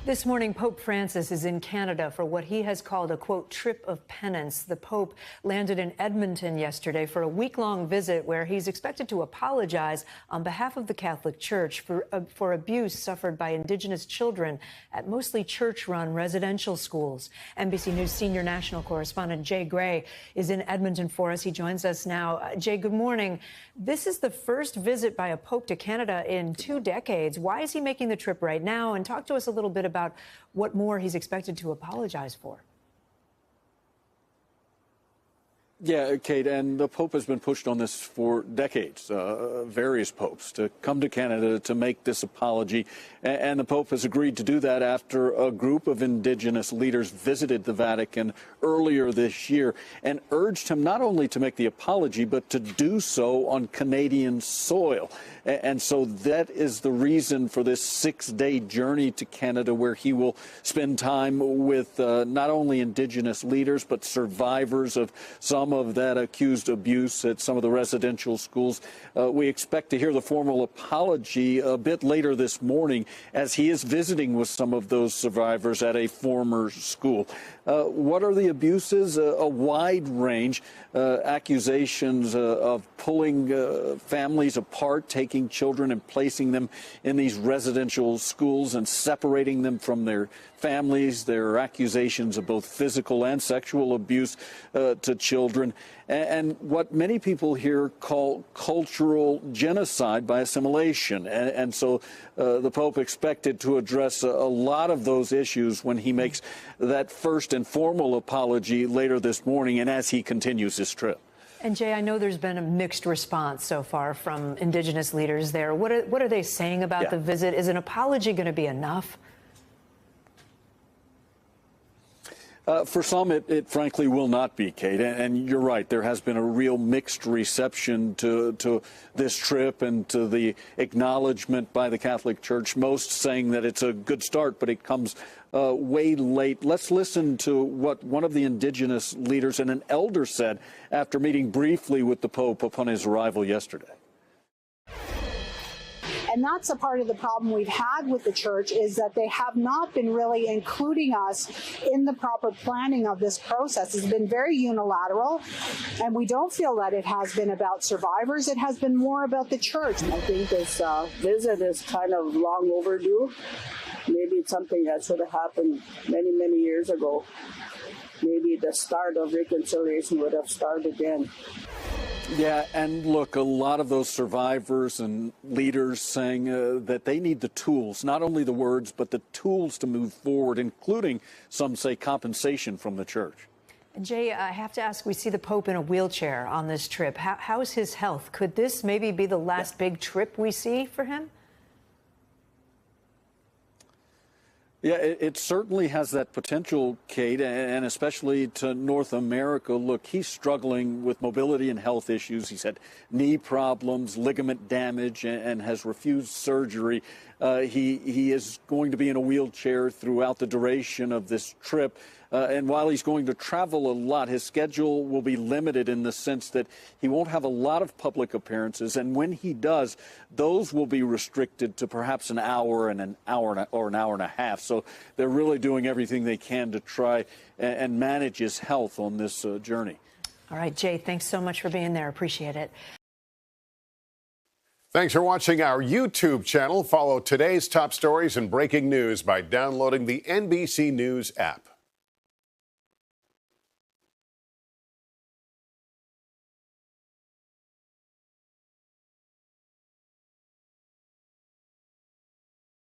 This morning, Pope Francis is in Canada for what he has called a, quote, trip of penance. The Pope landed in Edmonton yesterday for a week-long visit where he's expected to apologize on behalf of the Catholic Church for abuse suffered by Indigenous children at mostly church-run residential schools. NBC News senior national correspondent Jay Gray is in Edmonton for us. He joins us now. Jay, good morning. This is the first visit by a Pope to Canada in 2 decades. Why is he making the trip right now? And talk to us a little bit about what more he's expected to apologize for. Yeah, Kate, and the Pope has been pushed on this for decades, various popes, to come to Canada to make this apology. And the Pope has agreed to do that after a group of Indigenous leaders visited the Vatican earlier this year and urged him not only to make the apology, but to do so on Canadian soil. And so that is the reason for this 6-day journey to Canada, where he will spend time with not only Indigenous leaders, but survivors of some of that accused abuse at some of the residential schools. We expect to hear the formal apology a bit later this morning, as he is visiting with some of those survivors at a former school. What are the abuses? A wide range. Accusations of pulling families apart, taking children and placing them in these residential schools and separating them from their families. There are accusations of both physical and sexual abuse to children, and what many people here call cultural genocide by assimilation. And so the Pope expected to address a lot of those issues when he makes that first and formal apology later this morning and as he continues his trip. And Jay, I know there's been a mixed response so far from Indigenous leaders there. What are they saying about the visit? Is an apology going to be enough? For some, it frankly will not be, Kate. And you're right. There has been a real mixed reception to this trip and to the acknowledgement by the Catholic Church, most saying that it's a good start, but it comes way late. Let's listen to what one of the Indigenous leaders and an elder said after meeting briefly with the Pope upon his arrival yesterday. And that's a part of the problem we've had with the church, is that they have not been really including us in the proper planning of this process. It's been very unilateral, and we don't feel that it has been about survivors. It has been more about the church. I think this visit is kind of long overdue. Maybe it's something that should have happened many, many years ago. Maybe the start of reconciliation would have started then. Yeah, and look, a lot of those survivors and leaders saying that they need the tools, not only the words, but the tools to move forward, including, some say, compensation from the church. And Jay, I have to ask, we see the Pope in a wheelchair on this trip. How is his health? Could this maybe be the last big trip we see for him? Yeah, it certainly has that potential, Kate, and especially to North America. Look, he's struggling with mobility and health issues. He's had knee problems, ligament damage, and has refused surgery. He is going to be in a wheelchair throughout the duration of this trip. And while he's going to travel a lot, his schedule will be limited in the sense that he won't have a lot of public appearances. And when he does, those will be restricted to perhaps an hour and an hour and a half. So they're really doing everything they can to try and manage his health on this journey. All right, Jay, thanks so much for being there. Appreciate it. Thanks for watching our YouTube channel. Follow today's top stories and breaking news by downloading the NBC News app.